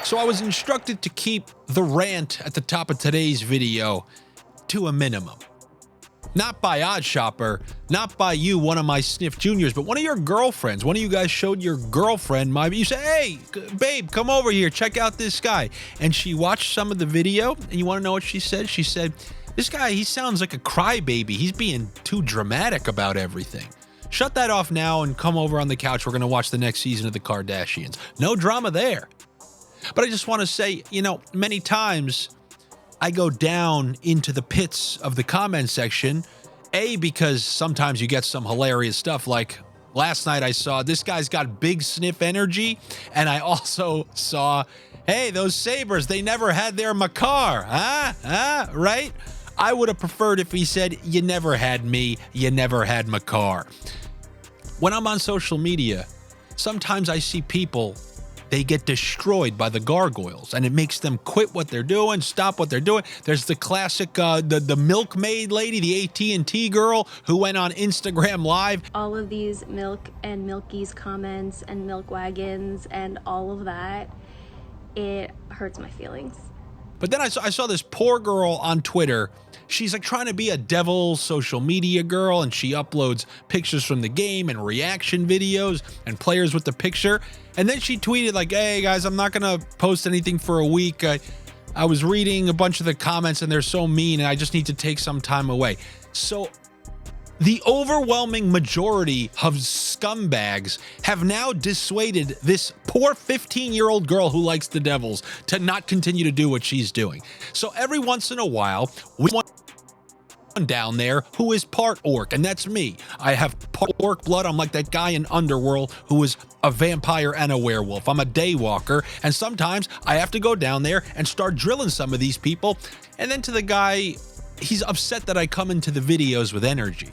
So I was instructed to keep the rant at the top of today's video to a minimum. Not by OddsShopper, not by you, one of my Sniff Juniors, but one of your girlfriends. One of you guys showed your girlfriend you say, hey, babe, come over here, check out this guy. And she watched some of the video, and you want to know what she said? She said, this guy, he sounds like a crybaby. He's being too dramatic about everything. Shut that off now and come over on the couch. We're going to watch the next season of the Kardashians. No drama there. But I just want to say, many times I go down into the pits of the comment section, because sometimes you get some hilarious stuff. Like last night I saw this guy's got big sniff energy. And I also saw, hey, those Sabres, they never had their Makar. Right? I would have preferred if he said, you never had me, you never had Makar. When I'm on social media, sometimes I see people, they get destroyed by the gargoyles, and it makes them quit what they're doing, stop what they're doing. There's the classic, the milkmaid lady, the AT&T girl who went on Instagram Live. All of these milk and milkies comments and milk wagons and all of that, it hurts my feelings. But then I saw this poor girl on Twitter. She's like trying to be a devil social media girl, and she uploads pictures from the game and reaction videos and players with the picture. And then she tweeted like, hey guys, I'm not going to post anything for a week. I was reading a bunch of the comments and they're so mean and I just need to take some time away. So the overwhelming majority of scumbags have now dissuaded this poor 15-year-old girl who likes the Devils to not continue to do what she's doing. So every once in a while, we want down there who is part orc, and that's me. I have part orc blood. I'm like that guy in Underworld who is a vampire and a werewolf. I'm a daywalker, and sometimes I have to go down there and start drilling some of these people. And then to the guy, he's upset that I come into the videos with energy.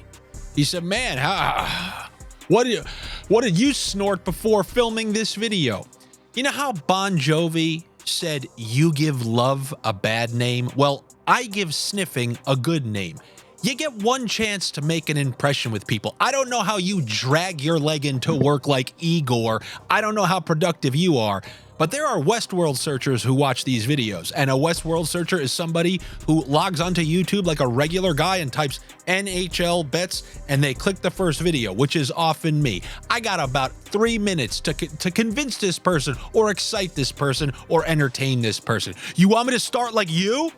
He said, man, what did you snort before filming this video? You know how Bon Jovi said, you give love a bad name? Well, I give sniffing a good name. You get one chance to make an impression with people. I don't know how you drag your leg into work like Igor. I don't know how productive you are. But there are Westworld searchers who watch these videos, and a Westworld searcher is somebody who logs onto YouTube like a regular guy and types NHL Bets, and they click the first video, which is often me. I got about 3 minutes to convince this person or excite this person or entertain this person. You want me to start like you?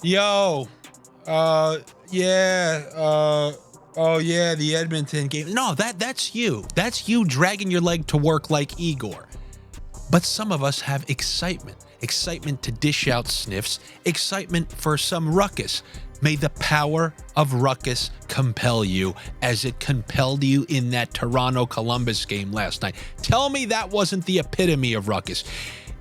Yo, oh yeah, the Edmonton game. No, that's you. That's you dragging your leg to work like Igor. But some of us have excitement to dish out sniffs, excitement for some ruckus. May the power of ruckus compel you as it compelled you in that Toronto-Columbus game last night. Tell me that wasn't the epitome of ruckus.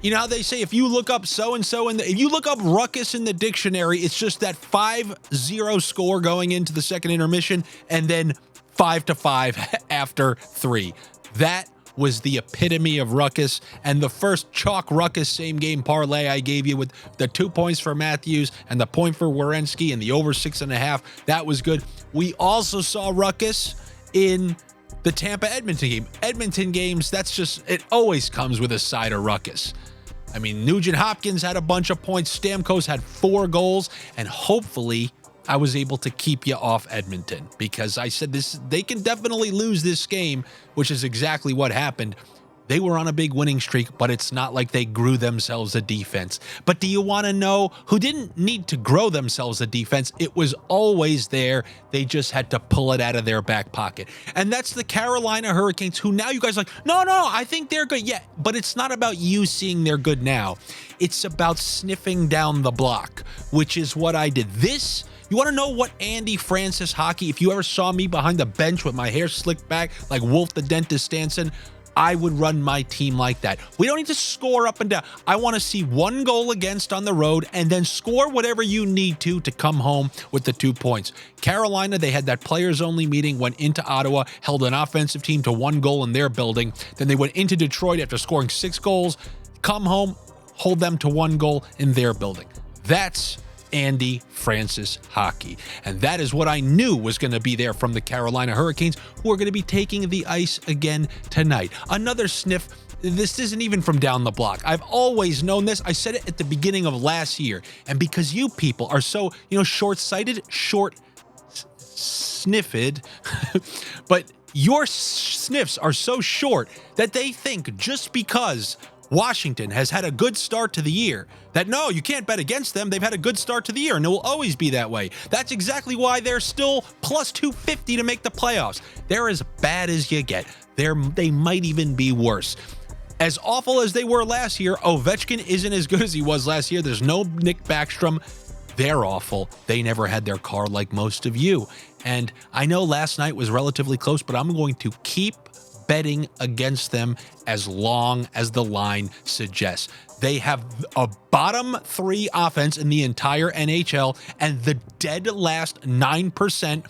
You know how they say if you look up so-and-so if you look up ruckus in the dictionary, it's just that 5-0 score going into the second intermission and then 5-5 after 3. That was the epitome of ruckus, and the first chalk ruckus same game parlay I gave you with the 2 points for Matthews and the point for Werenski and the over 6.5, that was good. We also saw ruckus in the Tampa-Edmonton game. Edmonton games, that's just, it always comes with a side of ruckus. I mean, Nugent-Hopkins had a bunch of points, Stamkos had 4 goals, and hopefully I was able to keep you off Edmonton, because I said they can definitely lose this game, which is exactly what happened. They were on a big winning streak, but it's not like they grew themselves a defense. But do you want to know who didn't need to grow themselves a defense? It was always there. They just had to pull it out of their back pocket. And that's the Carolina Hurricanes, who now you guys are like, no, I think they're good. Yeah, but it's not about you seeing they're good now. It's about sniffing down the block, which is what I did. You want to know what Andy Francis hockey, if you ever saw me behind the bench with my hair slicked back like Wolf the Dentist Stanson, I would run my team like that. We don't need to score up and down. I want to see 1 goal against on the road and then score whatever you need to come home with the 2 points. Carolina, they had that players-only meeting, went into Ottawa, held an offensive team to 1 goal in their building. Then they went into Detroit after scoring 6 goals, come home, hold them to 1 goal in their building. That's Andy Francis hockey. And that is what I knew was going to be there from the Carolina Hurricanes, who are going to be taking the ice again tonight. Another sniff This isn't even from down the block. I've always known this. I said it at the beginning of last year. And because you people are so, short-sighted, short-sniffed, but your sniffs are so short that they think just because Washington has had a good start to the year that no, you can't bet against them. They've had a good start to the year and it will always be that way. That's exactly why they're still plus 250 to make the playoffs. They're as bad as you get. They might even be worse. As awful as they were last year, Ovechkin isn't as good as he was last year. There's no Nick Backstrom. They're awful. They never had their car like most of you. And I know last night was relatively close, but I'm going to keep betting against them as long as the line suggests. They have a bottom 3 offense in the entire NHL and the dead last 9%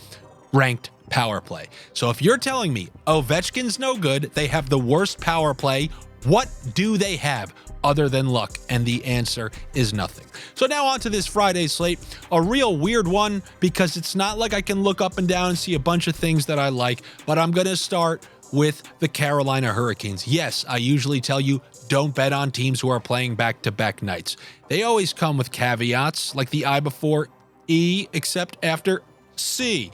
ranked power play. So if you're telling me Ovechkin's no good, they have the worst power play, what do they have other than luck? And the answer is nothing. So now on to this Friday slate, a real weird one because it's not like I can look up and down and see a bunch of things that I like, but I'm going to start with the Carolina Hurricanes. Yes, I usually tell you don't bet on teams who are playing back-to-back nights. They always come with caveats like the I before E except after C.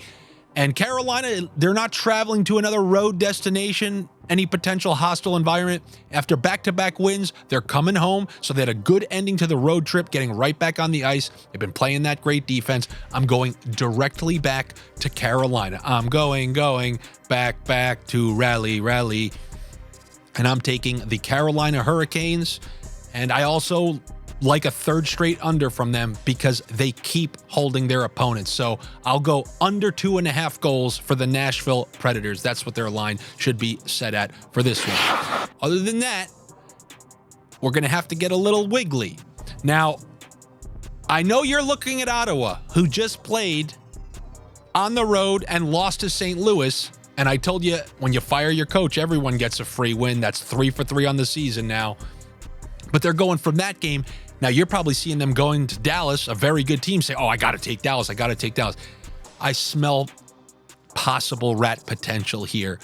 And Carolina, they're not traveling to another road destination, any potential hostile environment. After back-to-back wins, they're coming home, so they had a good ending to the road trip, getting right back on the ice. They've been playing that great defense. I'm going directly back to Carolina. I'm going back to rally. And I'm taking the Carolina Hurricanes, and I also like a third straight under from them because they keep holding their opponents. So I'll go under 2.5 goals for the Nashville Predators. That's what their line should be set at for this one. Other than that, we're going to have to get a little wiggly. Now, I know you're looking at Ottawa, who just played on the road and lost to St. Louis. And I told you, when you fire your coach, everyone gets a free win. That's 3 for 3 on the season now. But they're going from that game. Now, you're probably seeing them going to Dallas, a very good team, say, oh, I got to take Dallas. I smell possible rat potential here.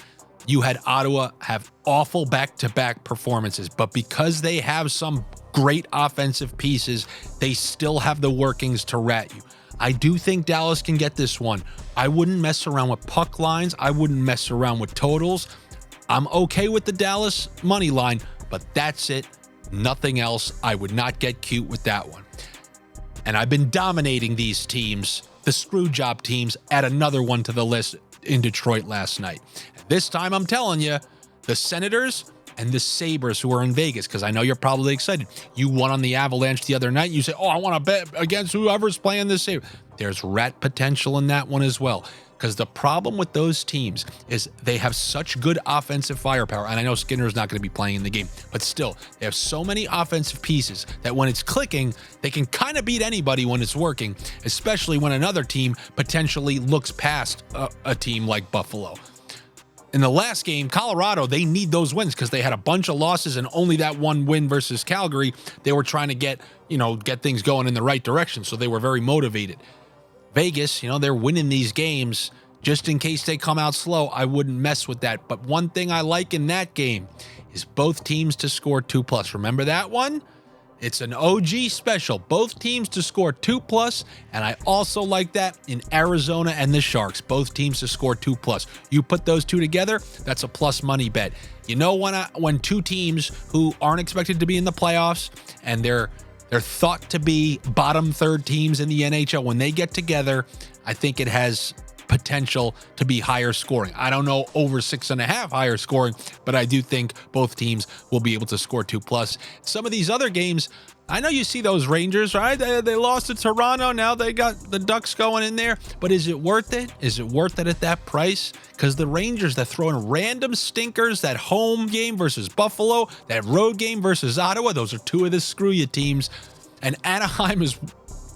You had Ottawa have awful back-to-back performances, but because they have some great offensive pieces, they still have the workings to rat you. I do think Dallas can get this one. I wouldn't mess around with puck lines. I wouldn't mess around with totals. I'm okay with the Dallas money line, but that's it. Nothing else. I would not get cute with that one. And I've been dominating these teams, the screw job teams, add another one to the list in Detroit last night. This time, I'm telling you, the Senators and the Sabres who are in Vegas, because I know you're probably excited. You won on the Avalanche the other night. You say, oh, I want to bet against whoever's playing the Sabres. There's rat potential in that one as well. Because the problem with those teams is they have such good offensive firepower. And I know Skinner's not going to be playing in the game, but still, they have so many offensive pieces that when it's clicking, they can kind of beat anybody when it's working, especially when another team potentially looks past a team like Buffalo. In the last game, Colorado, they need those wins because they had a bunch of losses and only that one win versus Calgary. They were trying to get things going in the right direction, so they were very motivated. Vegas, they're winning these games just in case they come out slow. I wouldn't mess with that. But one thing I like in that game is both teams to score 2+. Remember that one? It's an OG special. Both teams to score 2+. And I also like that in Arizona and the Sharks. Both teams to score 2+. You put those two together, that's a plus money bet. When two teams who aren't expected to be in the playoffs and they're thought to be bottom third teams in the NHL, when they get together, I think it has potential to be higher scoring. I don't know over 6.5 higher scoring, but I do think both teams will be able to score 2+. Some of these other games, I know you see those Rangers, right? They lost to Toronto. Now they got the Ducks going in there. But is it worth it? Is it worth it at that price? Because the Rangers, they're throwing random stinkers. That home game versus Buffalo, that road game versus Ottawa, those are two of the screw you teams. And Anaheim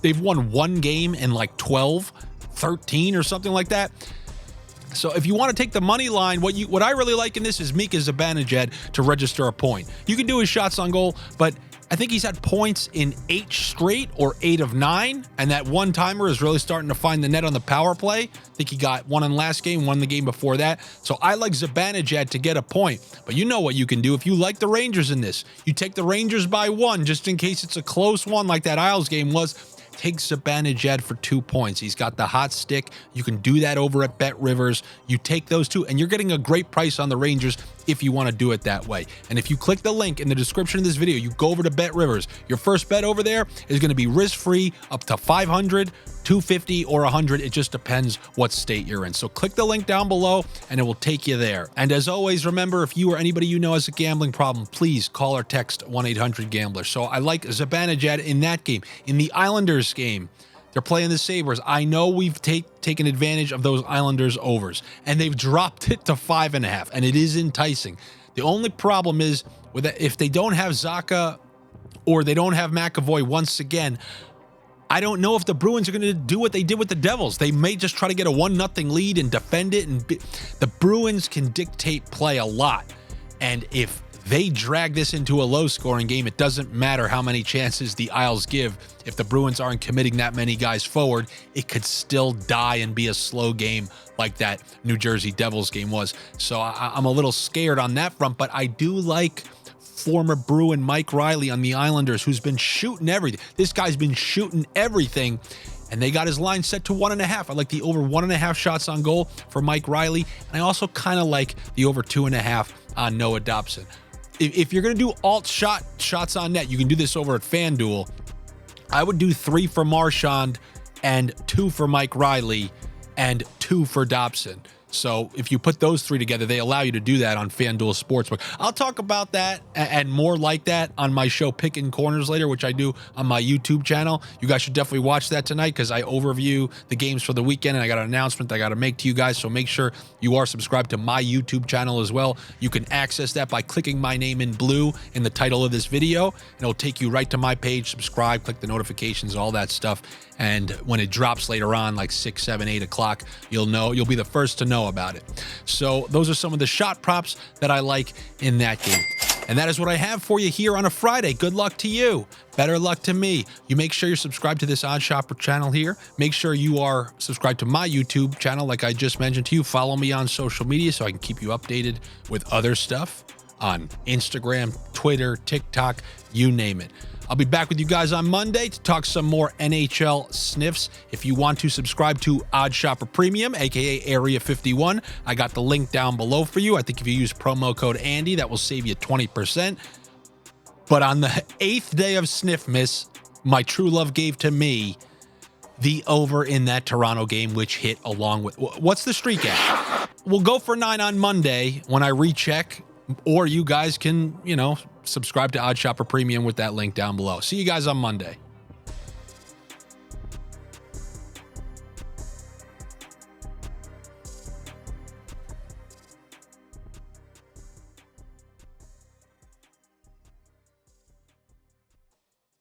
they've won one game in like 12, 13 or something like that. So if you want to take the money line, what I really like in this is Mika Zibanejad to register a point. You can do his shots on goal, but I think he's had points in 8 straight or 8 of 9. And that one-timer is really starting to find the net on the power play. I think he got one in last game, one in the game before that. So I like Zibanejad to get a point. But you know what you can do if you like the Rangers in this. You take the Rangers by 1 just in case it's a close one like that Isles game was. Take Zibanejad for 2 points. He's got the hot stick. You can do that over at Bet Rivers. You take those 2, and you're getting a great price on the Rangers if you want to do it that way. And if you click the link in the description of this video, you go over to Bet Rivers. Your first bet over there is going to be risk-free up to $500, $250, or $100. It just depends what state you're in. So click the link down below, and it will take you there. And as always, remember, if you or anybody you know has a gambling problem, please call or text 1-800-GAMBLER. So I like Zibanejad in that game. In the Islanders game, they're playing the Sabres. I know we've taken advantage of those Islanders overs, and they've dropped it to 5.5, and it is enticing. The only problem is with that, if they don't have Zacha or they don't have McAvoy once again, I don't know if the Bruins are going to do what they did with the Devils. They may just try to get a 1-0 lead and defend it. And the Bruins can dictate play a lot. And if they drag this into a low-scoring game, it doesn't matter how many chances the Isles give. If the Bruins aren't committing that many guys forward, it could still die and be a slow game like that New Jersey Devils game was. So I'm a little scared on that front, but I do like former Bruin Mike Riley on the Islanders, who's been shooting everything. This guy's been shooting everything, and they got his line set to 1.5. I like the over 1.5 shots on goal for Mike Riley, and I also kind of like the over 2.5 on Noah Dobson. If you're going to do alt shots on net, you can do this over at FanDuel. I would do 3 for Marchand and 2 for Mike Riley and 2 for Dobson. So if you put those 3 together, they allow you to do that on FanDuel Sportsbook. I'll talk about that and more like that on my show Picking Corners later, which I do on my YouTube channel. You guys should definitely watch that tonight because I overview the games for the weekend, and I got an announcement I got to make to you guys. So make sure you are subscribed to my YouTube channel as well. You can access that by clicking my name in blue in the title of this video, and it'll take you right to my page. Subscribe, click the notifications, all that stuff. And when it drops later on, like 6, 7, 8 o'clock, you'll be the first to know about it. So those are some of the shot props that I like in that game. And that is what I have for you here on a Friday. Good luck to you. Better luck to me. You make sure you're subscribed to this Odd Shopper channel here. Make sure you are subscribed to my YouTube channel like I just mentioned to you. Follow me on social media so I can keep you updated with other stuff on Instagram, Twitter, TikTok, you name it. I'll be back with you guys on Monday to talk some more NHL sniffs. If you want to subscribe to Odd Shopper Premium, aka Area 51, I got the link down below for you. I think if you use promo code Andy, that will save you 20%. But on the 8th day of Sniffmas, my true love gave to me the over in that Toronto game, which hit along with... What's the streak at? We'll go for 9 on Monday when I recheck, or you guys can, subscribe to Odd Shopper Premium with that link down below. See you guys on Monday.